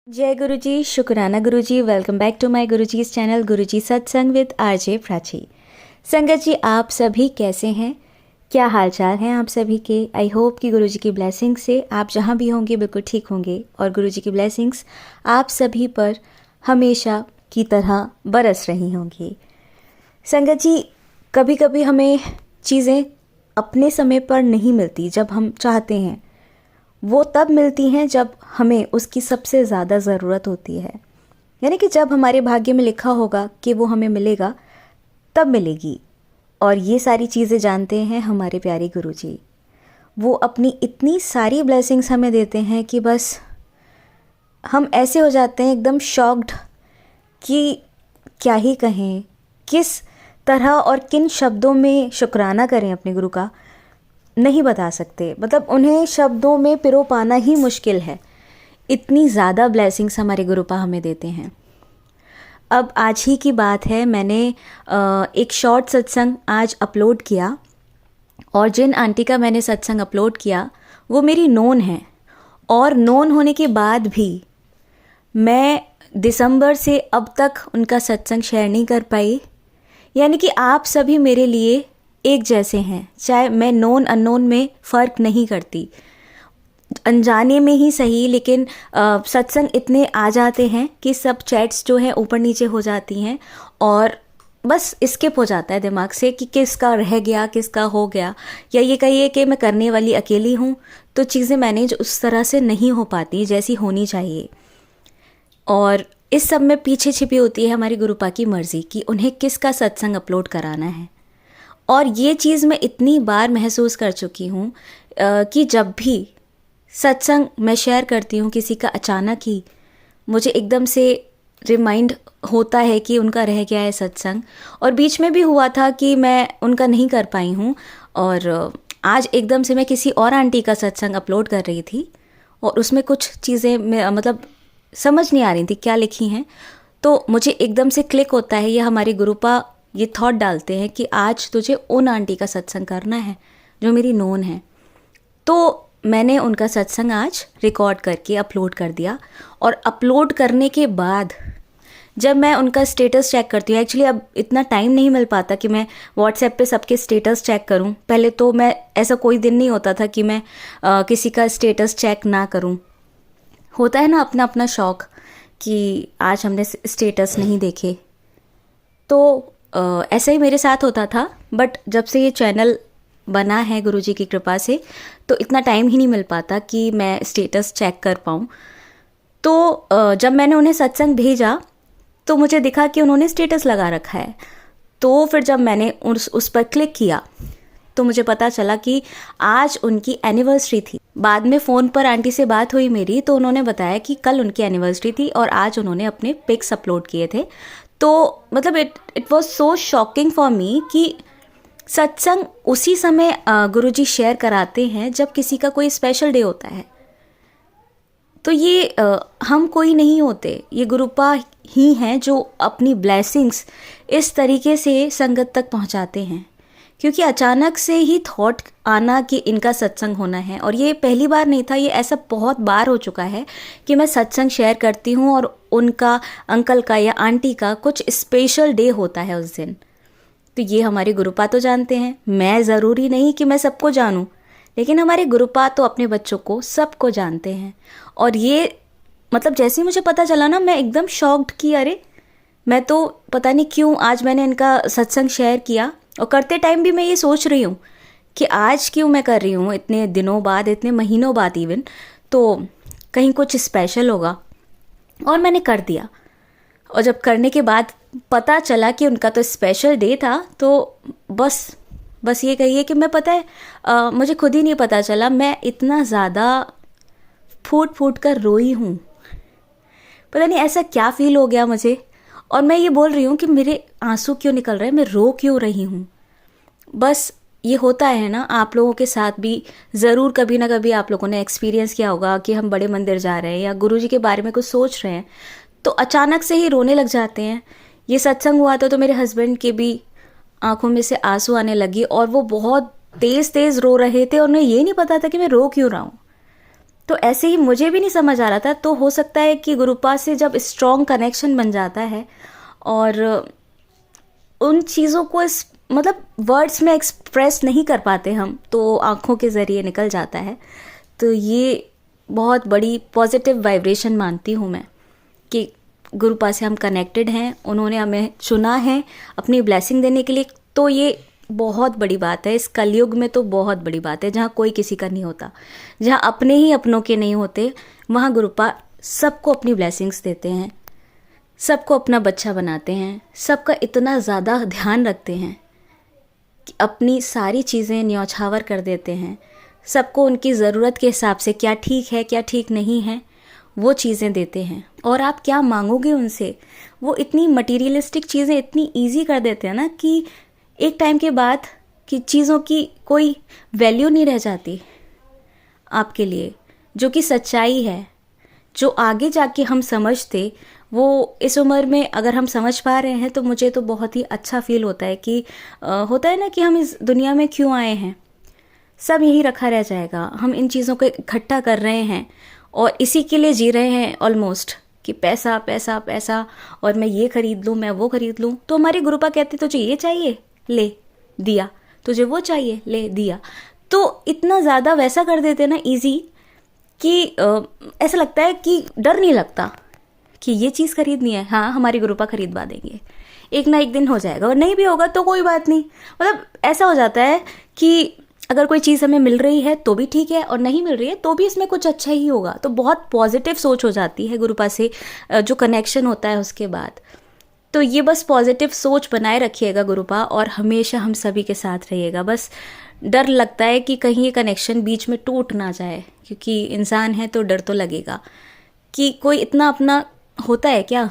जय गुरु जी, शुक्राना Guru ji. Welcome back to my Guruji's channel Guruji Satsang with RJ Prachi. संगत जी, आप सभी कैसे हैं? क्या हाल चाल हैं आप सभी के? आई होप कि गुरुजी की ब्लेसिंग से आप जहां भी होंगे बिल्कुल ठीक होंगे और गुरुजी की ब्लेसिंग्स आप सभी पर हमेशा की तरह बरस रही होंगी। संगत जी, कभी कभी हमें चीज़ें अपने समय पर नहीं मिलती जब हम चाहते हैं, वो तब मिलती हैं जब हमें उसकी सबसे ज़्यादा ज़रूरत होती है। यानी कि जब हमारे भाग्य में लिखा होगा कि वो हमें मिलेगा तब मिलेगी। और ये सारी चीज़ें जानते हैं हमारे प्यारे गुरुजी। वो अपनी इतनी सारी ब्लेसिंग्स हमें देते हैं कि बस हम ऐसे हो जाते हैं एकदम शॉक्ड कि क्या ही कहें, किस तरह और किन शब्दों में शुक्राना करें अपने गुरु का, नहीं बता सकते। मतलब उन्हें शब्दों में पिरो पाना ही मुश्किल है। इतनी ज़्यादा ब्लेसिंग्स हमारे गुरुपा हमें देते हैं। अब आज ही की बात है, मैंने एक शॉर्ट सत्संग आज अपलोड किया और जिन आंटी का मैंने सत्संग अपलोड किया वो मेरी नोन है। और नोन होने के बाद भी मैं दिसंबर से अब तक उनका सत्संग शेयर नहीं कर पाई। यानी कि आप सभी मेरे लिए एक जैसे हैं, चाहे मैं नोन अननोन में फ़र्क नहीं करती, अनजाने में ही सही, लेकिन सत्संग इतने आ जाते हैं कि सब चैट्स जो हैं ऊपर नीचे हो जाती हैं और बस स्किप हो जाता है दिमाग से कि किसका रह गया, किसका हो गया, या ये कहिए कि मैं करने वाली अकेली हूँ तो चीज़ें मैनेज उस तरह से नहीं हो पाती जैसी होनी चाहिए। और इस सब में पीछे छिपी होती है हमारी गुरुपा की मर्ज़ी कि उन्हें किसका सत्संग अपलोड कराना है। और ये चीज़ मैं इतनी बार महसूस कर चुकी हूँ कि जब भी सत्संग मैं शेयर करती हूँ किसी का, अचानक ही मुझे एकदम से रिमाइंड होता है कि उनका रह गया है सत्संग। और बीच में भी हुआ था कि मैं उनका नहीं कर पाई हूँ और आज एकदम से मैं किसी और आंटी का सत्संग अपलोड कर रही थी और उसमें कुछ चीज़ें मतलब समझ नहीं आ रही थी क्या लिखी हैं। तो मुझे एकदम से क्लिक होता है, ये हमारी गुरुपा ये थॉट डालते हैं कि आज तुझे उन आंटी का सत्संग करना है जो मेरी नोन है। तो मैंने उनका सत्संग आज रिकॉर्ड करके अपलोड कर दिया। और अपलोड करने के बाद जब मैं उनका स्टेटस चेक करती हूँ, एक्चुअली अब इतना टाइम नहीं मिल पाता कि मैं व्हाट्सएप पे सबके स्टेटस चेक करूँ। पहले तो मैं ऐसा कोई दिन नहीं होता था कि मैं किसी का स्टेटस चेक ना करूँ। होता है ना अपना अपना शौक़ कि आज हमने स्टेटस नहीं देखे, तो ऐसा ही मेरे साथ होता था। बट जब से ये चैनल बना है गुरुजी की कृपा से, तो इतना टाइम ही नहीं मिल पाता कि मैं स्टेटस चेक कर पाऊँ। तो जब मैंने उन्हें सत्संग भेजा तो मुझे दिखा कि उन्होंने स्टेटस लगा रखा है। तो फिर जब मैंने उस पर क्लिक किया तो मुझे पता चला कि आज उनकी एनिवर्सरी थी। बाद में फ़ोन पर आंटी से बात हुई मेरी, तो उन्होंने बताया कि कल उनकी एनिवर्सरी थी और आज उन्होंने अपने पिक्स अपलोड किए थे। तो मतलब it was so shocking for me कि सत्संग उसी समय गुरुजी शेयर कराते हैं जब किसी का कोई स्पेशल डे होता है। तो ये हम कोई नहीं होते, ये गुरुपा ही हैं जो अपनी ब्लेसिंग्स इस तरीके से संगत तक पहुंचाते हैं। क्योंकि अचानक से ही थॉट आना कि इनका सत्संग होना है, और ये पहली बार नहीं था, ये ऐसा बहुत बार हो चुका है कि मैं सत्संग शेयर करती हूँ और उनका, अंकल का या आंटी का कुछ स्पेशल डे होता है उस दिन। तो ये हमारे गुरुपा तो जानते हैं, मैं ज़रूरी नहीं कि मैं सबको जानूँ, लेकिन हमारे गुरुपा तो अपने बच्चों को सबको जानते हैं। और ये मतलब जैसे ही मुझे पता चला ना, मैं एकदम शॉक्ड कि अरे, मैं तो पता नहीं क्यों आज मैंने इनका सत्संग शेयर किया। और करते टाइम भी मैं ये सोच रही हूँ कि आज क्यों मैं कर रही हूँ, इतने दिनों बाद, इतने महीनों बाद इवन, तो कहीं कुछ स्पेशल होगा। और मैंने कर दिया। और जब करने के बाद पता चला कि उनका तो स्पेशल डे था, तो बस ये कहिए कि मैं, पता है मुझे खुद ही नहीं पता चला, मैं इतना ज़्यादा फूट फूट कर रोई हूँ। पता नहीं ऐसा क्या फील हो गया मुझे। और मैं ये बोल रही हूँ कि मेरे आंसू क्यों निकल रहे हैं, मैं रो क्यों रही हूँ। बस ये होता है ना, आप लोगों के साथ भी ज़रूर कभी ना कभी आप लोगों ने एक्सपीरियंस किया होगा कि हम बड़े मंदिर जा रहे हैं या गुरुजी के बारे में कुछ सोच रहे हैं तो अचानक से ही रोने लग जाते हैं। ये सत्संग हुआ तो मेरे हस्बैंड के भी आंखों में से आंसू आने लगी और वो बहुत तेज़ तेज़ रो रहे थे और उन्हें ये नहीं पता था कि मैं रो क्यों रहा हूँ। तो ऐसे ही मुझे भी नहीं समझ आ रहा था। तो हो सकता है कि गुरुपा से जब स्ट्रॉन्ग कनेक्शन बन जाता है और उन चीज़ों को मतलब वर्ड्स में एक्सप्रेस नहीं कर पाते हम, तो आँखों के ज़रिए निकल जाता है। तो ये बहुत बड़ी पॉजिटिव वाइब्रेशन मानती हूँ मैं कि गुरुपा से हम कनेक्टेड हैं, उन्होंने हमें चुना है अपनी ब्लेसिंग देने के लिए। तो ये बहुत बड़ी बात है, इस कलयुग में तो बहुत बड़ी बात है, जहाँ कोई किसी का नहीं होता, जहाँ अपने ही अपनों के नहीं होते, वहाँ गुरुपा सबको अपनी ब्लेसिंग्स देते हैं, सबको अपना बच्चा बनाते हैं, सबका इतना ज़्यादा ध्यान रखते हैं कि अपनी सारी चीज़ें न्यौछावर कर देते हैं, सबको उनकी ज़रूरत के हिसाब से क्या ठीक है क्या ठीक नहीं है वो चीज़ें देते हैं। और आप क्या मांगोगे उनसे, वो इतनी मटीरियलिस्टिक चीज़ें इतनी ईजी कर देते हैं ना कि एक टाइम के बाद कि चीज़ों की कोई वैल्यू नहीं रह जाती आपके लिए, जो कि सच्चाई है, जो आगे जाके हम समझते वो इस उम्र में अगर हम समझ पा रहे हैं तो मुझे तो बहुत ही अच्छा फील होता है कि होता है ना कि हम इस दुनिया में क्यों आए हैं, सब यही रखा रह जाएगा, हम इन चीज़ों को इकट्ठा कर रहे हैं और इसी के लिए जी रहे हैं ऑलमोस्ट कि पैसा पैसा पैसा, और मैं ये खरीद लूँ मैं वो खरीद लूँ। तो हमारे गुरुपा कहते तुझे ये चाहिए ले दिया, तुझे वो चाहिए ले दिया। तो इतना ज़्यादा वैसा कर देते ना ईजी कि ऐसा लगता है कि डर नहीं लगता कि ये चीज़ खरीदनी है, हाँ हमारी गुरुपा खरीदवा देंगे, एक ना एक दिन हो जाएगा, और नहीं भी होगा तो कोई बात नहीं। मतलब ऐसा हो जाता है कि अगर कोई चीज़ हमें मिल रही है तो भी ठीक है, और नहीं मिल रही है तो भी इसमें कुछ अच्छा ही होगा। तो बहुत पॉजिटिव सोच हो जाती है गुरुपा से जो कनेक्शन होता है उसके बाद। तो ये बस पॉजिटिव सोच बनाए रखिएगा गुरुपा, और हमेशा हम सभी के साथ रहिएगा। बस डर लगता है कि कहीं ये कनेक्शन बीच में टूट ना जाए, क्योंकि इंसान है तो डर तो लगेगा कि कोई इतना अपना होता है क्या,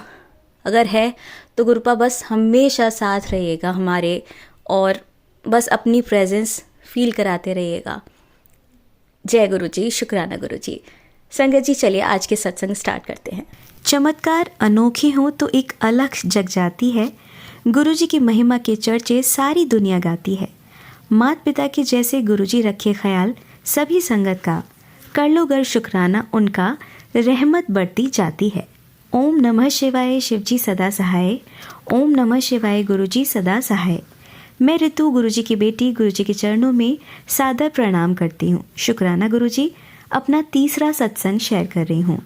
अगर है तो गुरुपा बस हमेशा साथ रहिएगा हमारे, और बस अपनी प्रेजेंस फील कराते रहिएगा। जय गुरु जी, शुक्राना गुरु जी। संगत जी चलिए आज के सत्संग स्टार्ट करते हैं। चमत्कार अनोखे हों तो एक अलग जग जाती है, गुरुजी की महिमा के चर्चे सारी दुनिया गाती है। मात पिता के जैसे गुरुजी रखे ख्याल सभी संगत का, कर लो गर शुक्राना उनका, रहमत बढ़ती जाती है। ओम नमः शिवाय शिवजी सदा सहाय, ओम नमः शिवाय गुरुजी सदा सहाय। मैं ऋतु गुरुजी की बेटी गुरुजी के चरणों में सादर प्रणाम करती हूँ। शुक्राना गुरुजी, अपना तीसरा सत्संग शेयर कर रही हूँ।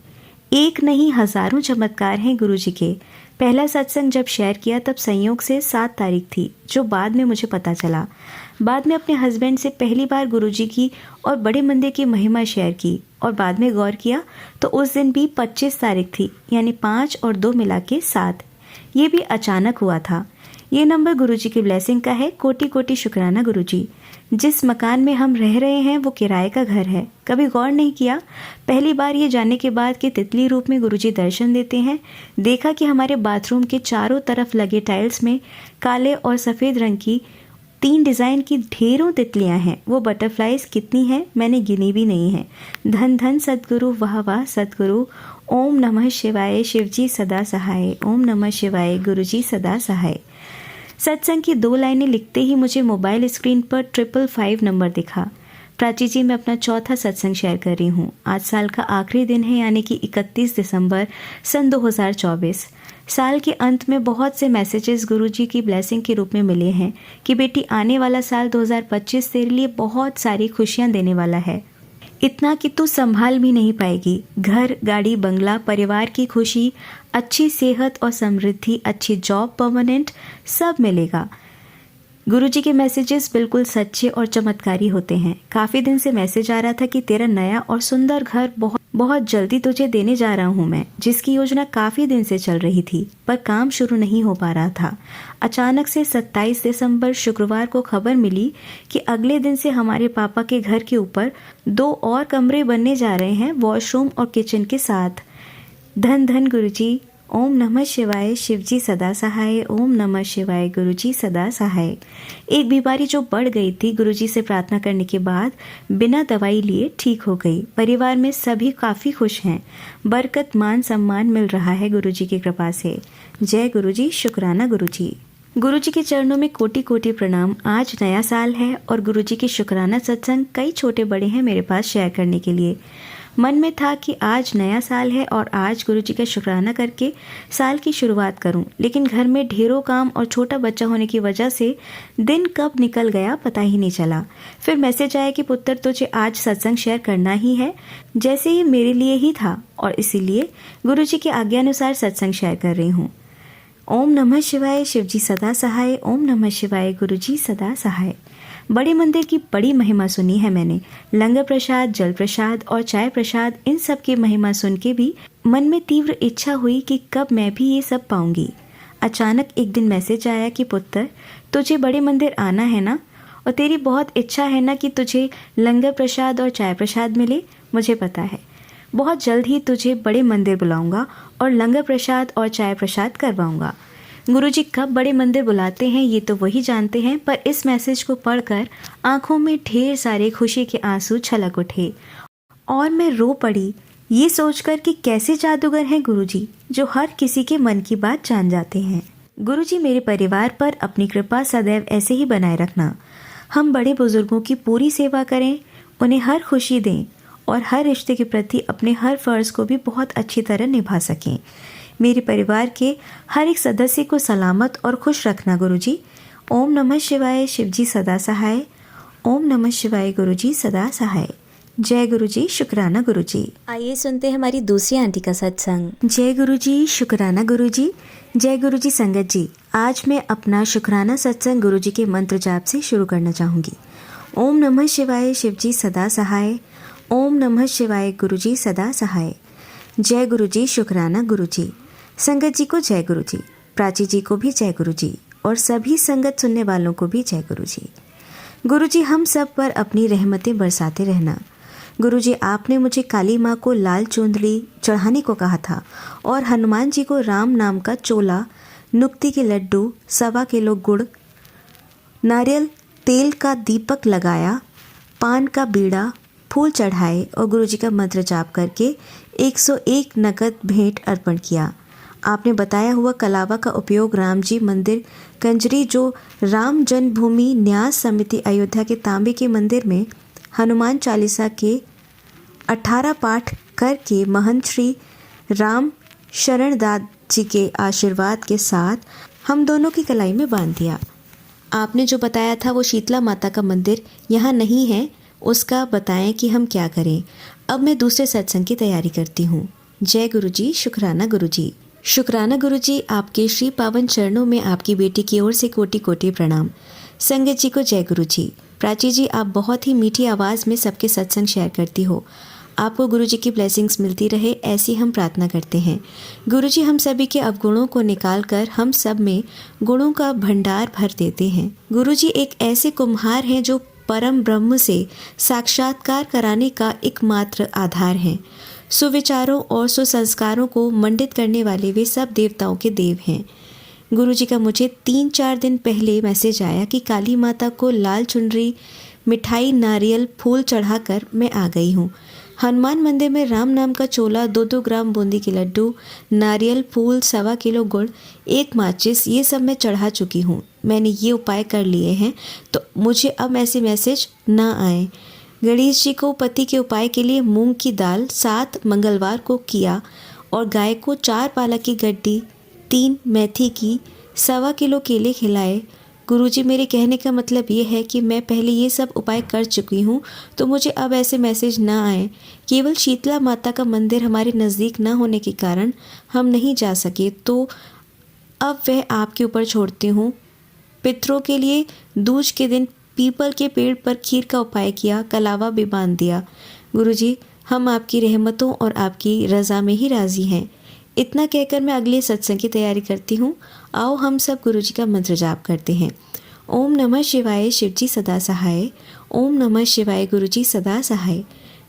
एक नहीं हजारों चमत्कार हैं गुरुजी के। पहला सत्संग जब शेयर किया तब संयोग से 7 तारीख थी, जो बाद में मुझे पता चला। बाद में अपने हस्बैंड से पहली बार गुरुजी की और बड़े मंदिर की महिमा शेयर की, और बाद में गौर किया तो उस दिन भी 25 तारीख थी, यानी 5 और 2 मिला के 7। ये भी अचानक हुआ था। ये नंबर गुरुजी की ब्लेसिंग का है। कोटि कोटि शुक्राना गुरुजी। जिस मकान में हम रह रहे हैं वो किराए का घर है। कभी गौर नहीं किया, पहली बार ये जानने के बाद कि तितली रूप में गुरुजी दर्शन देते हैं, देखा कि हमारे बाथरूम के चारों तरफ लगे टाइल्स में काले और सफ़ेद रंग की 3 डिज़ाइन की ढेरों तितलियां हैं। वो बटरफ्लाइज कितनी हैं मैंने गिनी भी नहीं है। धन धन सद्गुरु, वाह वाह सद्गुरु। ओम नमः शिवाय शिवजी सदा सहाय, ओम नमः शिवाय गुरुजी सदा सहाय। सत्संग की 2 लाइनें लिखते ही मुझे मोबाइल स्क्रीन पर 555 नंबर दिखा। प्राची जी, मैं अपना चौथा सत्संग शेयर कर रही हूँ। आज साल का आखिरी दिन है, यानी कि 31 दिसंबर सन 2024। साल के अंत में बहुत से मैसेजेस गुरुजी की ब्लेसिंग के रूप में मिले हैं कि बेटी आने वाला साल 2025 तेरे लिए बहुत सारी खुशियाँ देने वाला है, इतना कि तू संभाल भी नहीं पाएगी। घर, गाड़ी, बंगला, परिवार की खुशी, अच्छी सेहत और समृद्धि, अच्छी जॉब, परमानेंट, सब मिलेगा। गुरुजी के मैसेजेस बिल्कुल सच्चे और चमत्कारी होते हैं। काफ़ी दिन से मैसेज आ रहा था कि तेरा नया और सुंदर घर बहुत जल्दी तुझे देने जा रहा हूँ मैं, जिसकी योजना काफ़ी दिन से चल रही थी पर काम शुरू नहीं हो पा रहा था। अचानक से 27 दिसंबर शुक्रवार को खबर मिली कि अगले दिन से हमारे पापा के घर के ऊपर 2 और कमरे बनने जा रहे हैं, वॉशरूम और किचन के साथ। धन धन गुरुजी। ओम नमः शिवाय शिवजी सदा सहाय, ओम नमः शिवाय गुरुजी सदा सहाय। एक बीमारी जो बढ़ गई थी, गुरुजी से प्रार्थना करने के बाद बिना दवाई लिए ठीक हो गई। परिवार में सभी काफ़ी खुश हैं। बरकत, मान सम्मान मिल रहा है गुरुजी की कृपा से। जय गुरुजी, शुक्राना गुरुजी। गुरुजी के चरणों में कोटि कोटि प्रणाम। आज नया साल है और गुरुजी के शुक्राना सत्संग कई छोटे बड़े हैं मेरे पास शेयर करने के लिए। मन में था कि आज नया साल है और आज गुरुजी का शुक्राना करके साल की शुरुआत करूं, लेकिन घर में ढेरों काम और छोटा बच्चा होने की वजह से दिन कब निकल गया पता ही नहीं चला। फिर मैसेज आया कि पुत्र तुझे आज सत्संग शेयर करना ही है, जैसे ये मेरे लिए ही था और इसीलिए गुरुजी की आज्ञानुसार सत्संग शेयर कर रही हूँ। ओम नमः शिवाय, शिवजी सदा सहाय। ओम नमः शिवाय, गुरुजी सदा सहाय। बड़े मंदिर की बड़ी महिमा सुनी है मैंने। लंगर प्रसाद, जल प्रसाद और चाय प्रसाद, इन सब की महिमा सुन के भी मन में तीव्र इच्छा हुई कि कब मैं भी ये सब पाऊंगी। अचानक एक दिन मैसेज आया कि पुत्र तुझे बड़े मंदिर आना है ना, और तेरी बहुत इच्छा है ना कि तुझे लंगर प्रसाद और चाय प्रसाद मिले। मुझे पता है बहुत जल्द ही तुझे बड़े मंदिर बुलाऊंगा और लंगर प्रसाद और चाय प्रसाद करवाऊंगा। गुरुजी कब बड़े मंदिर बुलाते हैं ये तो वही जानते हैं, पर इस मैसेज को पढ़कर आंखों में ढेर सारे खुशी के आंसू छलक उठे और मैं रो पड़ी, ये सोचकर कि कैसे जादूगर हैं गुरुजी जो हर किसी के मन की बात जान जाते हैं। गुरुजी मेरे परिवार पर अपनी कृपा सदैव ऐसे ही बनाए रखना। हम बड़े बुजुर्गों की पूरी सेवा करें, उन्हें हर खुशी दें और हर रिश्ते के प्रति अपने हर फर्ज को भी बहुत अच्छी तरह निभा सकें। मेरे परिवार के हर एक सदस्य को सलामत और खुश रखना गुरुजी। ओम नमः शिवाय, शिवजी सदा सहाय। ओम नमः शिवाय, गुरुजी सदा सहाय। जय गुरुजी, शुक्राना गुरुजी। आइए सुनते हैं हमारी दूसरी आंटी का सत्संग। जय गुरुजी, शुक्राना गुरुजी। जय गुरुजी संगत जी, आज मैं अपना शुक्राना सत्संग गुरुजी के मंत्र जाप से शुरू करना चाहूँगी। ओम नमः शिवाय, शिवजी सदा सहाय। ओम नमः शिवाय, गुरुजी सदा सहाय। जय गुरुजी, शुक्राना गुरुजी। संगत जी को जय गुरुजी, प्राची जी को भी जय गुरुजी और सभी संगत सुनने वालों को भी जय गुरुजी। गुरुजी हम सब पर अपनी रहमतें बरसाते रहना। गुरुजी आपने मुझे काली माँ को लाल चुंदड़ी चढ़ाने को कहा था और हनुमान जी को राम नाम का चोला, नुक्ति के लड्डू, 1.25 किलो गुड़, नारियल तेल का दीपक लगाया, पान का बीड़ा, फूल चढ़ाए और गुरुजी का मंत्र जाप करके 101 नकद भेंट अर्पण किया। आपने बताया हुआ कलावा का उपयोग राम जी मंदिर कंजरी जो राम जन्मभूमि न्यास समिति अयोध्या के तांबे के मंदिर में हनुमान चालीसा के 18 पाठ करके महंत श्री राम शरणदास जी के आशीर्वाद के साथ हम दोनों की कलाई में बांध दिया। आपने जो बताया था वो शीतला माता का मंदिर यहाँ नहीं है, उसका बताएं कि हम क्या करें। अब मैं दूसरे सत्संग की तैयारी करती हूँ। जय गुरुजी, शुक्राना गुरुजी। शुक्राना गुरुजी, आपके श्री पावन चरणों में आपकी बेटी की ओर से कोटि कोटि प्रणाम। संगत जी को जय गुरुजी। प्राची जी, आप बहुत ही मीठी आवाज़ में सबके सत्संग शेयर करती हो। आपको गुरुजी की ब्लेसिंग्स मिलती रहे, ऐसी हम प्रार्थना करते हैं। गुरुजी हम सभी के अवगुणों को निकाल कर हम सब में गुणों का भंडार भर देते हैं। गुरुजी एक ऐसे कुम्हार हैं जो परम ब्रह्म से साक्षात्कार कराने का एकमात्र आधार हैं। सुविचारों और सुसंस्कारों को मंडित करने वाले वे सब देवताओं के देव हैं। गुरुजी का मुझे 3-4 दिन पहले मैसेज आया कि काली माता को लाल चुनरी, मिठाई, नारियल, फूल चढ़ाकर मैं आ गई हूँ। हनुमान मंदिर में राम नाम का चोला, 2-2 ग्राम बूंदी के लड्डू, नारियल, फूल, 1.25 किलो गुड़, 1 माचिस, ये सब मैं चढ़ा चुकी हूँ। मैंने ये उपाय कर लिए हैं तो मुझे अब ऐसे मैसेज ना आए। गणेश जी को पति के उपाय के लिए मूंग की दाल 7 मंगलवार को किया और गाय को 4 पालक की गड्डी, 3 मेथी की, 1.25 किलो केले खिलाए। गुरुजी मेरे कहने का मतलब ये है कि मैं पहले ये सब उपाय कर चुकी हूँ तो मुझे अब ऐसे मैसेज ना आए। केवल शीतला माता का मंदिर हमारे नज़दीक ना होने के कारण हम नहीं जा सके, तो अब वह आपके ऊपर छोड़ती हूँ। पितरों के लिए दूज के दिन पीपल के पेड़ पर खीर का उपाय किया, कलावा भी बांध दिया। गुरुजी हम आपकी रहमतों और आपकी रज़ा में ही राज़ी हैं। इतना कहकर मैं अगले सत्संग की तैयारी करती हूँ। आओ हम सब गुरुजी का मंत्र जाप करते हैं। ओम नमः शिवाय, शिवजी सदा सहाय। ओम नमः शिवाय, गुरुजी सदा सहाय।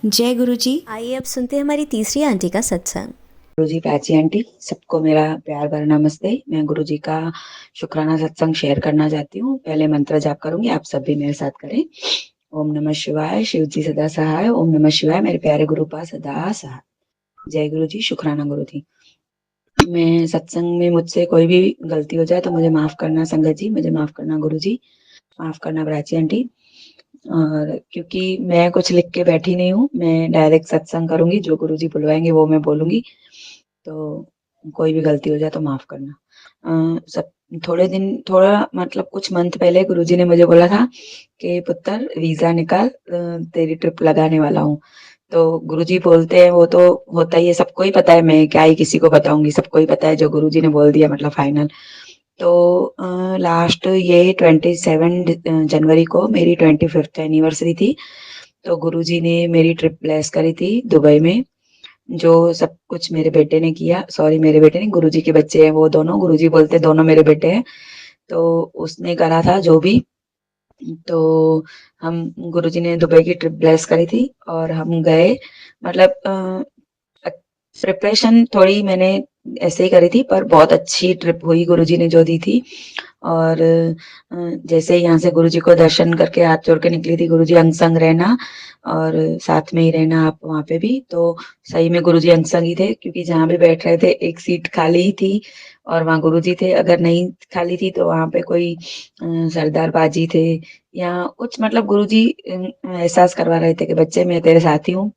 जय गुरुजी। आइए अब सुनते हैं हमारी तीसरी आंटी का सत्संग। गुरुजी, प्राची आंटी, सबको मेरा प्यार भरा नमस्ते। मैं गुरुजी का शुक्राना सत्संग शेयर करना चाहती हूँ। पहले मंत्र जाप करूंगी, आप सब भी मेरे साथ करें। ओम नमः शिवाय, शिवजी सदा सहाय। ओम नमः शिवाय, मेरे प्यारे गुरुपा सदा सहाय। जय गुरुजी, शुक्राना गुरुजी। मैं सत्संग में मुझसे कोई भी गलती हो जाए तो मुझे माफ करना संगत जी, मुझे माफ करना गुरुजी, माफ करना प्राची आंटी। और क्योंकि मैं कुछ लिख के बैठी नहीं हूँ, मैं डायरेक्ट सत्संग करूँगी, जो गुरुजी बुलवाएँगे वो मैं बोलूँगी। तो कोई भी गलती हो जाए तो माफ़ करना। सब थोड़ा मतलब कुछ मंथ पहले गुरुजी ने मुझे बोला था कि पुत्र वीज़ा निकाल, तेरी ट्रिप लगाने वाला हूँ। तो गुरुजी बोलते हैं वो तो होता ही है, सबको ही पता है, मैं क्या ही किसी को बताऊँगी, सबको ही पता है जो गुरुजी ने बोल दिया मतलब फाइनल। तो लास्ट ये 27 जनवरी को मेरी 25th एनिवर्सरी थी। तो गुरुजी ने मेरी ट्रिप ब्लेस करी थी दुबई में, जो सब कुछ मेरे बेटे ने किया। सॉरी मेरे बेटे नहीं, गुरुजी के बच्चे हैं वो दोनों, गुरुजी बोलते हैं दोनों मेरे बेटे हैं। तो उसने करा था जो भी। तो हम गुरुजी ने दुबई की ट्रिप ब्लेस करी थी और हम गए। मतलब प्रिपरेशन थोड़ी मैंने ऐसे ही करी थी, पर बहुत अच्छी ट्रिप हुई गुरुजी ने जो दी थी। और जैसे यहाँ से गुरुजी को दर्शन करके हाथ जोड़ के निकली थी, गुरुजी अंग संग रहना और साथ में ही रहना आप वहाँ पे भी। तो सही में गुरुजी अंग संग ही थे, क्योंकि जहाँ भी बैठ रहे थे एक सीट खाली ही थी और वहाँ गुरुजी थे। अगर नहीं खाली थी तो वहाँ पे कोई सरदार बाजी थे या कुछ, मतलब गुरुजी एहसास करवा रहे थे कि बच्चे मैं तेरे साथ ही हूँ।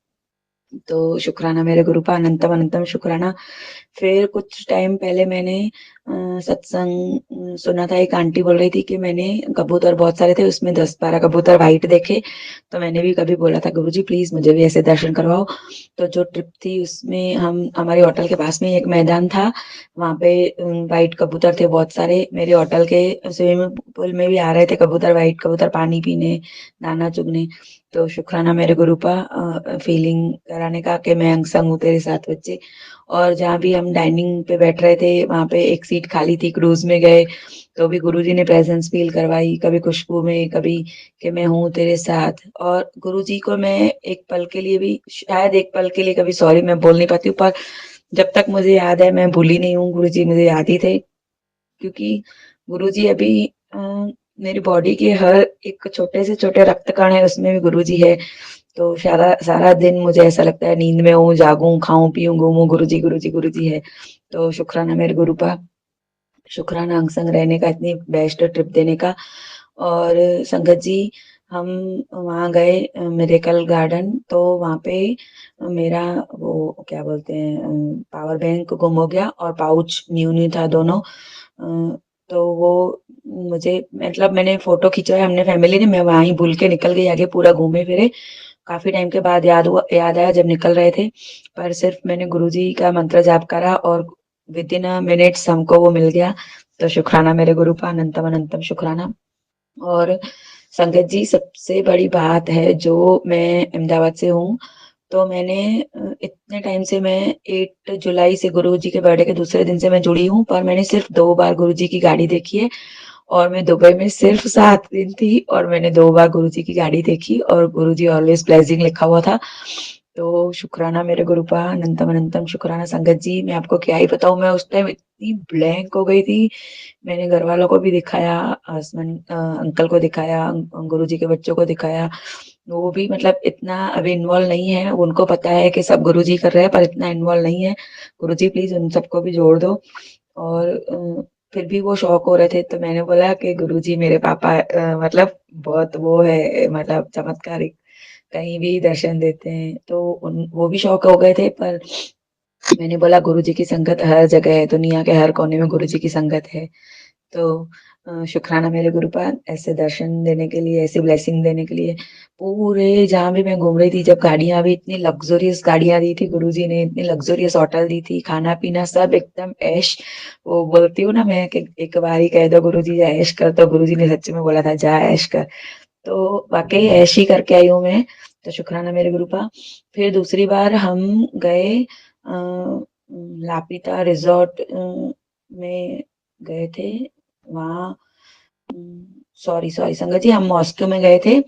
तो शुक्राना मेरे गुरु का, अनंतम अनंतम शुक्राना। फिर कुछ टाइम पहले मैंने सत्संग सुना था, एक आंटी बोल रही थी कि मैंने कबूतर बहुत सारे थे, उसमें 10-12 कबूतर वाइट देखे। तो मैंने भी कभी बोला था गुरुजी प्लीज मुझे भी ऐसे दर्शन करवाओ। तो जो ट्रिप थी उसमें हम, हमारे होटल के पास में ही एक मैदान था, वहाँ पे वाइट कबूतर थे बहुत सारे। मेरे होटल के स्विमिंग पूल में भी आ रहे थे कबूतर, वाइट कबूतर पानी पीने, दाना चुगने। तो शुक्राना मेरे गुरु का फीलिंग कराने का कि मैं अंग संग हूँ तेरे साथ बच्चे। और जहाँ भी हम डाइनिंग पे बैठ रहे थे वहाँ पे एक सीट खाली थी, क्रूज में गए तो भी गुरुजी ने प्रेजेंस फील करवाई, कभी खुशबू में, कभी कि मैं हूँ तेरे साथ। और गुरुजी को मैं एक पल के लिए भी, शायद एक पल के लिए कभी सॉरी मैं बोल नहीं पाती हूँ, पर जब तक मुझे याद है मैं भूली नहीं हूँ, गुरुजी मुझे याद ही थे। क्योंकि गुरुजी अभी मेरी बॉडी के हर एक छोटे से छोटे रक्त कण है उसमें भी गुरुजी है। तो सारा सारा दिन मुझे ऐसा लगता है नींद में हूँ, जागूं, खाऊं पीऊं, घूमूं, गुरुजी गुरुजी गुरुजी है। तो शुक्राना मेरे गुरु का, शुक्राना अंग संग रहने का, इतनी बेस्ट ट्रिप देने का। और संगत जी, हम वहाँ गए मिरेकल गार्डन, तो वहाँ पे मेरा वो क्या बोलते हैं पावर बैंक गुम हो गया और पाउच न्यू न्यू था दोनों। तो वो मुझे, मतलब मैंने फोटो खिंचवाया हमने फैमिली ने, मैं वहाँ ही भूल के निकल गई आगे, पूरा घूमे फिरे। काफी टाइम के बाद याद आया जब निकल रहे थे। पर सिर्फ मैंने गुरुजी का मंत्र जाप करा और विद इन अ मिनट्स हमको वो मिल गया। तो शुक्राना मेरे गुरु का, अनंतम अनंतम शुक्राना। और संगत जी, सबसे बड़ी बात है, जो मैं अहमदाबाद से हूँ, तो मैंने इतने टाइम से, मैं 8 जुलाई से गुरुजी के बर्थडे के दूसरे दिन से मैं जुड़ी हूँ, पर मैंने सिर्फ 2 बार गुरुजी की गाड़ी देखी है। और मैं दुबई में सिर्फ 7 दिन थी और मैंने 2 बार गुरुजी की गाड़ी देखी और गुरुजी ऑलवेज ब्लेसिंग लिखा हुआ था। तो शुक्राना मेरे गुरु का, अनंतम अनंतम शुक्राना। संगत जी, मैं आपको क्या ही बताऊँ, मैं उस टाइम इतनी ब्लैंक हो गई थी। मैंने घर वालों को भी दिखाया, हस्बैंड अंकल को दिखाया, गुरुजी के बच्चों को दिखाया। वो भी मतलब इतना अभी इन्वॉल्व नहीं है, उनको पता है कि सब गुरुजी कर रहे हैं पर इतना इन्वॉल्व नहीं है। गुरुजी प्लीज उन सबको भी जोड़ दो। और फिर भी वो शौक हो रहे थे, तो मैंने बोला कि गुरुजी मेरे पापा मतलब बहुत वो है, मतलब चमत्कारिक, कहीं भी दर्शन देते हैं। तो उन वो भी शौक हो गए थे, पर मैंने बोला गुरुजी की संगत हर जगह है, दुनिया के हर कोने में गुरुजी की संगत है। तो शुक्राना मेरे गुरु का, ऐसे दर्शन देने के लिए, ऐसी ब्लेसिंग देने के लिए। पूरे जहाँ भी मैं घूम रही थी, जब गाड़ियां भी, इतनी लग्जरियस गाड़ियां दी थी गुरुजी ने, इतनी लग्जरियस होटल दी थी, खाना पीना सब एकदम ऐश। वो बोलती हूँ ना मैं कि एक बार ही कह दो गुरुजी जा ऐश कर, तो गुरुजी ने सच में बोला था जा ऐश कर। तो वाकई ऐश ही करके आई हूँ मैं। तो शुक्राना मेरे गुरु का। फिर दूसरी बार हम गए लापिता रिजॉर्ट में गए थे। वहाँ सॉरी सॉरी संगत जी, हम मॉस्को में गए थे।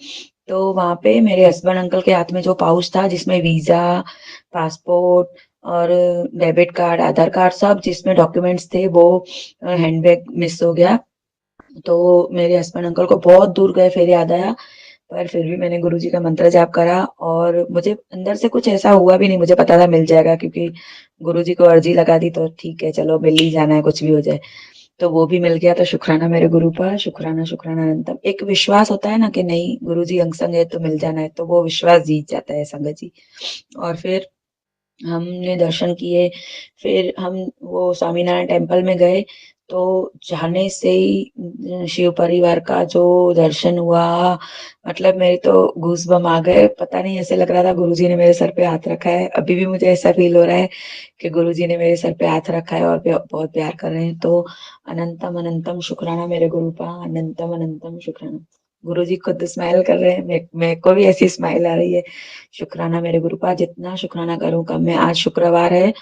तो वहाँ पे मेरे हस्बैंड अंकल के हाथ में जो पाउच था जिसमें वीजा, पासपोर्ट और डेबिट कार्ड, आधार कार्ड, सब जिसमें डॉक्यूमेंट्स थे, वो हैंडबैग मिस हो गया। तो मेरे हस्बैंड अंकल को बहुत दूर गए फिर याद आया। पर फिर भी मैंने गुरुजी का मंत्र जाप करा और मुझे अंदर से कुछ ऐसा हुआ भी नहीं, मुझे पता था मिल जाएगा, क्योंकि गुरुजी को अर्जी लगा दी तो ठीक है चलो मिल ही जाना है कुछ भी हो जाए। तो वो भी मिल गया। तो शुक्राना मेरे गुरु का, शुक्राना शुक्राना अनंतम। एक विश्वास होता है ना कि नहीं गुरु जी अंग संग है तो मिल जाना है, तो वो विश्वास जीत जाता है संगत जी। और फिर हमने दर्शन किए, फिर हम वो स्वामीनारायण टेम्पल में गए, तो जाने से ही शिव परिवार का जो दर्शन हुआ, मतलब मेरे तो गूज़बम्प आ गए। पता नहीं ऐसे लग रहा था गुरुजी ने मेरे सर पे हाथ रखा है। अभी भी मुझे ऐसा फ़ील हो रहा है कि गुरुजी ने मेरे सर पे हाथ रखा है और बहुत प्यार कर रहे हैं। तो अनंतम अनंतम शुक्राना मेरे गुरु का, अनंतम अनंतम शुक्राना। गुरुजी खुद स्माइल कर रहे हैं, मेरे को भी ऐसी स्माइल आ रही है। शुक्राना मेरे गुरु का, जितना शुक्राना करूँ कम है। आज शुक्रवार है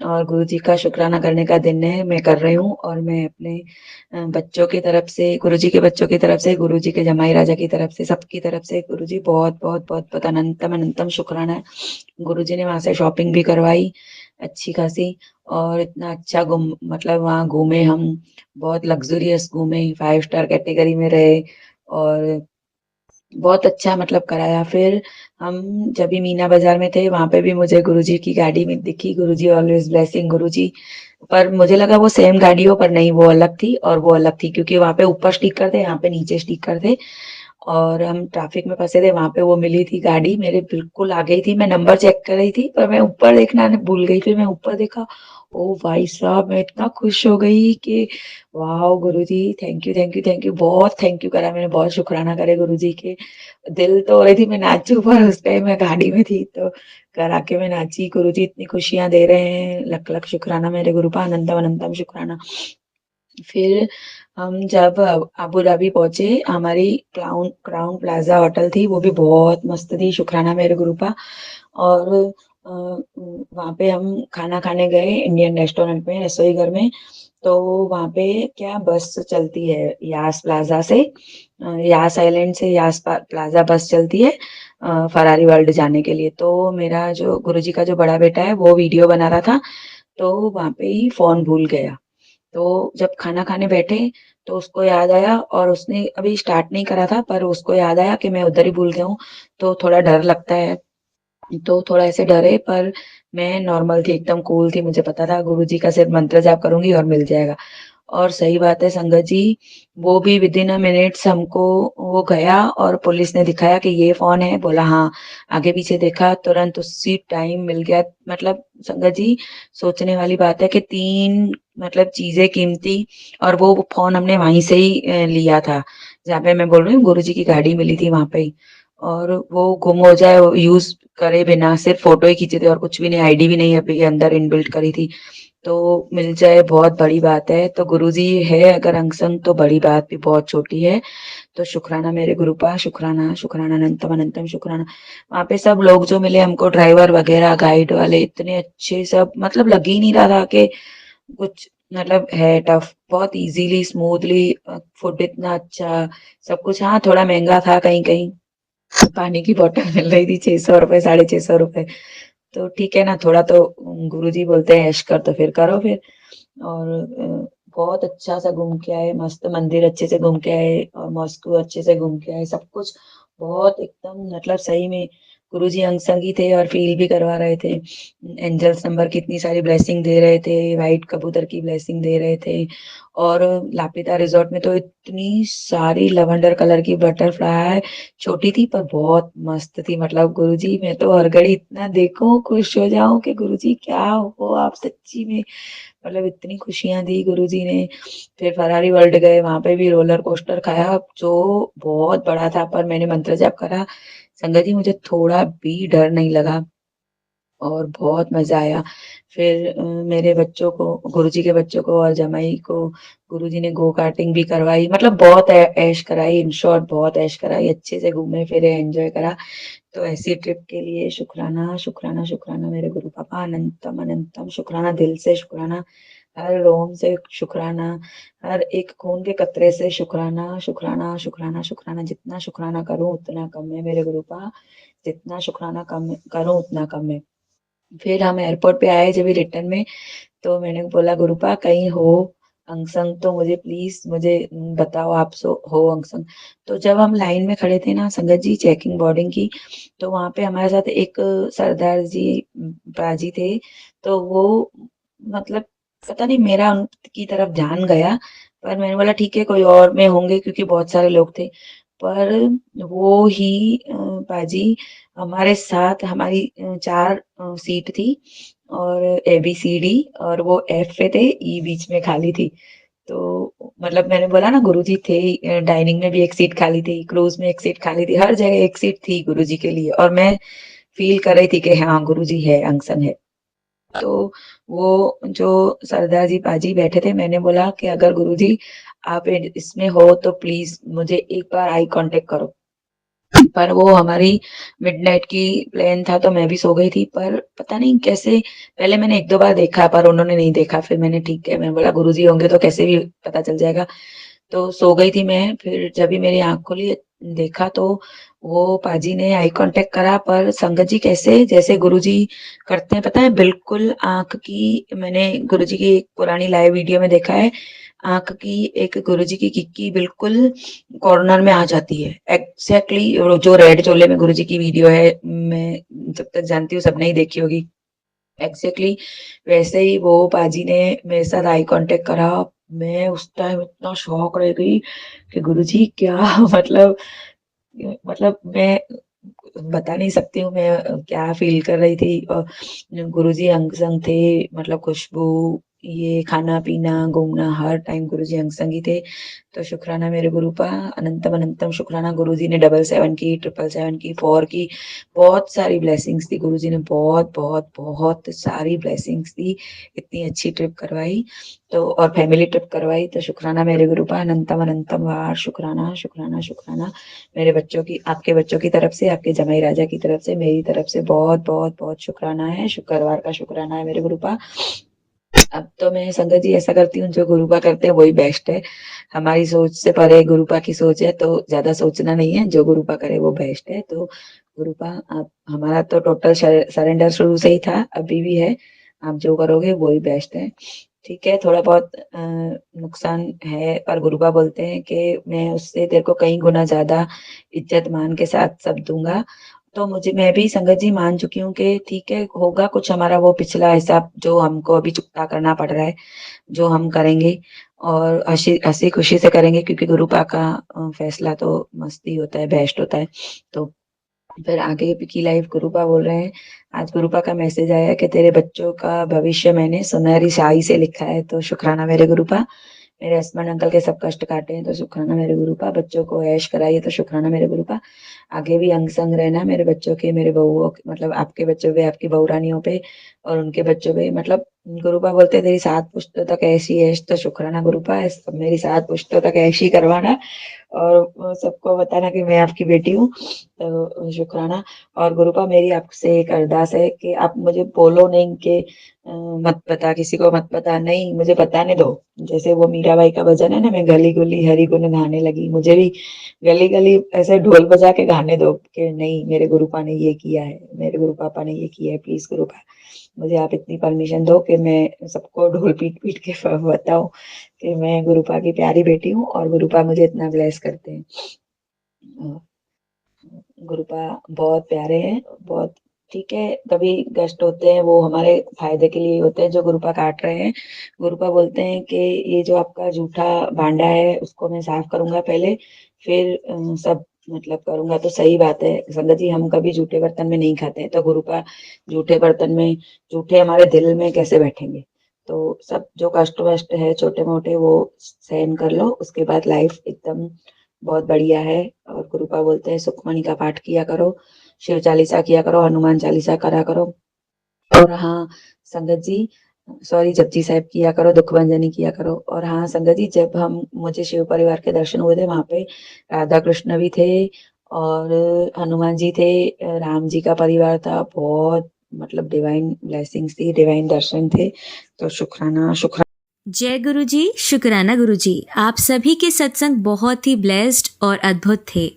और गुरुजी का शुक्राना करने का दिन है, मैं कर रही हूँ। और मैं अपने बच्चों की तरफ से, गुरुजी के बच्चों की तरफ से, गुरुजी के जमाई राजा की तरफ से, सबकी तरफ से गुरुजी बहुत बहुत बहुत बहुत अनंतम अनंतम शुक्राना है। गुरुजी ने वहां से शॉपिंग भी करवाई अच्छी खासी, और इतना अच्छा मतलब वहाँ घूमे हम, बहुत लग्जरियस घूमे, 5 स्टार कैटेगरी में रहे, और बहुत अच्छा मतलब कराया। फिर हम जब भी मीना बाजार में थे, वहां पे भी मुझे गुरुजी की गाड़ी में दिखी, गुरुजी ऑलवेज ब्लेसिंग गुरुजी। पर मुझे लगा वो सेम गाड़ी हो, पर नहीं, वो अलग थी। और वो अलग थी क्योंकि वहां पे ऊपर स्टिकर थे, यहाँ पे नीचे स्टिकर थे। और हम ट्रैफिक में फंसे थे, वहां पे वो मिली थी गाड़ी, मेरे बिल्कुल आ गई थी। मैं नंबर चेक कर रही थी, पर मैं ऊपर देखना भूल गई। फिर मैं ऊपर देखा, ओ भाई साहब, मैं इतना खुश हो गई कि वाह Guruji, thank you thank you thank you, बहुत थैंक यू करा मैंने, बहुत शुक्राना करे गुरुजी के। दिल तो हो रही थी मैं नाचूं, पर उस टाइम मैं गाड़ी में थी, तो घर आके मैं नाची। गुरुजी इतनी खुशियां दे रहे हैं, लख लख शुक्राना मेरे गुरु का, अनंतम अनंतम शुक्राना। फिर हम जब अबू धाबी पहुंचे, हमारी क्राउन क्राउन प्लाजा होटल थी, वो भी बहुत मस्त थी, शुक्राना मेरे गुरु का। और वहाँ पे हम खाना खाने गए इंडियन रेस्टोरेंट में, रसोई घर में। तो वहाँ पे क्या बस चलती है यास प्लाजा से, यास आइलैंड से यास प्लाजा बस चलती है फरारी वर्ल्ड जाने के लिए। तो मेरा जो गुरुजी का जो बड़ा बेटा है वो वीडियो बना रहा था, तो वहाँ पे ही फोन भूल गया। तो जब खाना खाने बैठे, तो उसको याद आया, और उसने अभी स्टार्ट नहीं करा था, पर उसको याद आया कि मैं उधर ही भूल गया हूँ। तो थोड़ा डर लगता है, तो थोड़ा ऐसे डरे, पर मैं नॉर्मल थी, एकदम कूल थी। मुझे पता था गुरुजी का सिर्फ मंत्र जाप करूंगी और मिल जाएगा। और सही बात है संगत जी, वो भी विदिन अ मिनट्स हमको वो गया, और पुलिस ने दिखाया कि ये फोन है, बोला हाँ। आगे पीछे देखा, तुरंत उसी टाइम मिल गया। मतलब संगत जी, सोचने वाली बात है कि 3 मतलब चीजें कीमती, और वो फोन हमने वहीं से ही लिया था, जहाँ पे मैं बोल रही हूँ गुरुजी की गाड़ी मिली थी वहां पे ही। और वो गुम हो जाए, यूज करे बिना, सिर्फ फोटो ही खींचे थे और कुछ भी नहीं, आईडी भी नहीं अभी अंदर इनबिल्ट करी थी, तो मिल जाए बहुत बड़ी बात है। तो गुरुजी है अगर अंग संग, तो बड़ी बात भी बहुत छोटी है। तो शुक्राना मेरे गुरु का, शुक्राना शुक्राना अनंतम अनंतम शुक्राना। वहां पे सब लोग जो मिले हमको, ड्राइवर वगैरह गाइड वाले, इतने अच्छे सब, मतलब लग ही नहीं रहा था कि कुछ मतलब है टफ, बहुत इजीली स्मूथली। फूड इतना अच्छा, सब कुछ। हाँ, थोड़ा महंगा था कहीं कहीं, पानी की बोतल मिल रही थी 600 रुपए, 650 रुपए। तो ठीक है ना, थोड़ा तो गुरुजी बोलते हैं ऐश कर, तो फिर करो फिर। और बहुत अच्छा सा घूम के आए, मस्त मंदिर अच्छे से घूम के आए, और मॉस्को अच्छे से घूम के आए, सब कुछ बहुत एकदम मतलब सही में। गुरुजी अंग संगी थे और फील भी करवा रहे थे। एंजल्स नंबर की इतनी सारी ब्लेसिंग दे रहे थे, वाइट कबूतर की ब्लेसिंग दे रहे थे। और लापिता रिजॉर्ट में तो इतनी सारी लवेंडर कलर की बटरफ्लाई, छोटी थी पर बहुत मस्त थी। मतलब गुरुजी, मैं तो हर घड़ी इतना देखूं खुश हो जाऊं कि गुरुजी क्या हो आप, सच्ची में मतलब इतनी खुशियां दी गुरुजी ने। फिर फरारी वर्ल्ड गए, वहां पे भी रोलर कोस्टर खाया, जो बहुत बड़ा था, पर मैंने मंत्र जाप करा। संगत जी, मुझे थोड़ा भी डर नहीं लगा, और बहुत मजा आया। फिर मेरे बच्चों को, गुरुजी के बच्चों को और जमाई को गुरुजी ने गो कार्टिंग भी करवाई, मतलब बहुत ऐश कराई। इन शॉर्ट बहुत ऐश कराई, अच्छे से घूमे फिरे, एंजॉय करा। तो ऐसी ट्रिप के लिए शुक्राना शुक्राना शुक्राना मेरे गुरु पापा, अनंतम अनंतम शुक्राना, दिल से शुक्राना, हर रोम से शुक्राना, हर एक खून के कतरे से शुक्राना शुक्राना शुक्राना शुक्राना। जितना शुक्राना करूं उतना कम है मेरे गुरु पा, जितना शुक्राना कम करूं उतना कम है। फिर हम एयरपोर्ट पे आए जब रिटर्न में, तो मैंने बोला गुरुपा कहीं हो अंग संग तो मुझे प्लीज, मुझे बताओ आप सो हो अंग संग। तो जब हम लाइन में खड़े थे ना संगत जी, चेकिंग बोर्डिंग की, तो वहां पे हमारे साथ एक सरदार जी बाजी थे। तो वो मतलब पता नहीं मेरा उनकी तरफ ध्यान गया, पर मैंने बोला ठीक है कोई और में होंगे क्योंकि बहुत सारे लोग थे। पर वो ही पाजी हमारे साथ हमारी 4 सीट थी और ABCD और वो F पे थे, E बीच में खाली थी। तो मतलब मैंने बोला ना गुरुजी थे ही, डाइनिंग में भी एक सीट खाली थी, क्रूज में एक सीट खाली थी, हर जगह एक सीट थी गुरुजी के लिए और मैं फील कर रही थी कि हाँ गुरुजी है, अंग संग है। तो वो जो सरदार जी पाजी बैठे थे, मैंने बोला कि अगर गुरुजी आप इसमें हो तो प्लीज मुझे एक बार आई कांटेक्ट करो। पर वो हमारी मिडनाइट की प्लान था तो मैं भी सो गई थी, पर पता नहीं कैसे पहले मैंने 1-2 बार देखा पर उन्होंने नहीं देखा। फिर मैंने ठीक है, मैंने बोला गुरुजी होंगे तो कैसे भी पता चल जाएगा। तो सो गई थी मैं, फिर जब भी मेरी आँख खुली देखा तो वो पाजी ने आई कांटेक्ट करा, पर संगत जी कैसे जैसे गुरुजी करते हैं पता है, बिल्कुल आँख की मैंने गुरुजी की एक पुरानी लाइव वीडियो में देखा है, आँख की एक गुरुजी की किक्की बिल्कुल कॉर्नर में आ जाती है। एग्ज़ैक्टली जो रेड चोले में गुरुजी की वीडियो है, मैं जब तक जानती हूँ सबने ही देखी होगी। एग्ज़ैक्टली वैसे ही वो पाजी ने मेरे साथ आई कांटेक्ट करा। मैं उस टाइम इतना शॉक रह गई कि गुरुजी क्या मतलब मैं बता नहीं सकती हूँ मैं क्या फ़ील कर रही थी। गुरुजी अंग-संग थे, मतलब खुशबू, ये खाना-पीना, घूमना, हर टाइम गुरुजी अंग-संग ही थे। तो शुक्राना मेरे गुरु का, अनंतम अनंतम शुक्राना। गुरुजी ने 777 की, 777 की, 4 की, बहुत सारी ब्लेसिंग्स दी गुरुजी ने, बहुत, बहुत, बहुत सारी ब्लेसिंग्स दी। इतनी अच्छी ट्रिप करवाई, तो और फैमिली ट्रिप करवाई, तो शुक्राना मेरे गुरु का, अनंतम अनंतम बार शुक्राना, शुक्राना, शुक्राना। मेरे बच्चों की, आपके बच्चों की तरफ से, आपके जमाई राजा की तरफ से, मेरी तरफ से बहुत बहुत बहुत शुक्राना है। शुक्रवार का शुक्राना है मेरे गुरु का। अब तो मैं संगत जी ऐसा करती हूँ, जो गुरुपा करते हैं वही बेस्ट है। हमारी सोच से परे गुरुपा की सोच है, तो ज्यादा सोचना नहीं है, जो गुरुपा करे वो बेस्ट है। तो गुरुपा आप, हमारा तो टोटल सरेंडर शुरू से ही था, अभी भी है। आप जो करोगे वही बेस्ट है। ठीक है, थोड़ा बहुत नुकसान है, पर गुरुपा बोलते हैं कि मैं उससे तेरे को कई गुना ज्यादा इज्जत मान के साथ सब दूंगा। तो मुझे, मैं भी संगत जी मान चुकी हूँ कि ठीक है, होगा कुछ हमारा वो पिछला हिसाब जो हमको अभी चुकता करना पड़ रहा है, जो हम करेंगे और हँसी हँसी खुशी से करेंगे, क्योंकि गुरुपा का फैसला तो मस्ती होता है, बेस्ट होता है। तो फिर आगे की लाइफ, गुरुपा बोल रहे हैं, आज गुरुपा का मैसेज आया है कि तेरे बच्चों का भविष्य मैंने सुनहरी स्याही से लिखा है। तो शुक्राना मेरे गुरुपा। मेरे हस्बैंड अंकल के सब कष्ट काटे हैं, तो शुक्राना मेरे गुरुपा। बच्चों को ऐश कराइए, तो शुक्राना मेरे गुरुपा। आगे भी अंग संग रहना मेरे बच्चों के, मेरे बहुओं के, मतलब आपके बच्चों पे, आपकी बहू रानियों पे और उनके बच्चों पे। मतलब गुरुपा बोलते हैं तेरी 7 पुश्तों तक ऐसी ऐश, तो शुक्राना गुरुपा, मेरी 7 पुश्तों तक ऐशी करवाना और सबको बताना कि मैं आपकी बेटी हूँ। तो शुक्राना। और गुरुपा मेरी आपसे एक अरदास है कि आप मुझे बोलो नहीं कि मत बता, किसी को मत बता, नहीं, मुझे बताने दो। जैसे वो मीराबाई का भजन है ना, मैं गली गली हरि गुण गाने लगी, मुझे भी गली गली ऐसे ढोल बजा के गाने दो कि नहीं मेरे गुरुपा ने ये किया है, मेरे गुरु पापा ने ये किया है, प्लीज गुरुपा मुझे आप इतनी परमिशन दो कि मैं सबको ढोल पीट पीट के बताऊं कि मैं गुरुपा की प्यारी बेटी हूँ और गुरुपा मुझे इतना ब्लेस करते हैं। गुरुपा बहुत प्यारे हैं, बहुत। ठीक है, कभी कष्ट होते हैं वो हमारे फायदे के लिए होते हैं, जो गुरुपा काट रहे हैं। गुरुपा बोलते हैं कि ये जो आपका जूठा भांडा है उसको मैं साफ करूंगा पहले, फिर सब मतलब करूंगा। तो सही बात है संगत जी, हम कभी जूठे बर्तन में नहीं खाते हैं, तो गुरुपा जूठे बर्तन में, जूठे हमारे दिल में कैसे बैठेंगे। तो सब जो कष्ट वष्ट है छोटे मोटे वो सहन कर लो, उसके बाद लाइफ एकदम बहुत बढ़िया है। और गुरुपा बोलते हैं सुखमणि का पाठ किया करो, शिव चालीसा किया करो, हनुमान चालीसा करा करो। और हाँ संगत जी, सॉरी, जपजी साहिब किया करो, दुख भंजनी किया करो। और हाँ संगत जी, जब हम, मुझे शिव परिवार के दर्शन हुए थे, वहां पे राधा कृष्ण भी थे और हनुमान जी थे, राम जी का परिवार था, बहुत मतलब डिवाइन ब्लेसिंग्स थी, डिवाइन दर्शन थे। तो शुक्राना, शुक्राना। जय गुरु जी, शुक्राना गुरु जी। आप सभी के सत्संग बहुत ही ब्लेस्ड और अद्भुत थे।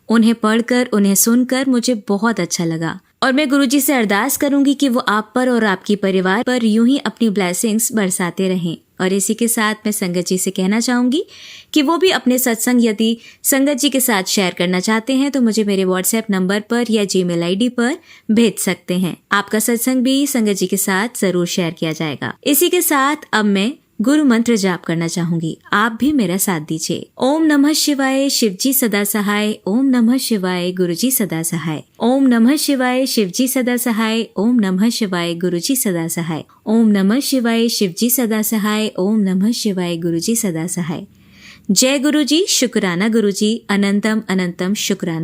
उन्हें पढ़कर, उन्हें सुनकर मुझे बहुत अच्छा लगा और मैं गुरु जी से अरदास करूंगी कि वो आप पर और आपकी परिवार पर यूं ही अपनी ब्लेसिंग्स बरसाते रहें और इसी के साथ मैं संगत जी से कहना चाहूँगी कि वो भी अपने सत्संग यदि संगत जी के साथ शेयर करना चाहते हैं तो मुझे मेरे व्हाट्सएप नंबर पर या जीमेल आईडी पर भेज सकते हैं। आपका सत्संग भी संगत जी के साथ जरूर शेयर किया जाएगा। इसी के साथ अब मैं गुरु मंत्र जाप करना चाहूंगी, आप भी मेरा साथ दीजिए। ओम नमः शिवाय, शिवजी सदा सहाय। ओम नमः शिवाय, गुरुजी सदा सहाय। ओम नमः शिवाय, शिवजी सदा सहाय। ओम नमः शिवाय, गुरुजी सदा सहाय। ओम नमः शिवाय, शिवजी सदा सहाय। ओम नमः शिवाय, गुरुजी सदा सहाय। जय गुरुजी, शुक्राना गुरुजी, अनंतम अनंतम शुक्राना।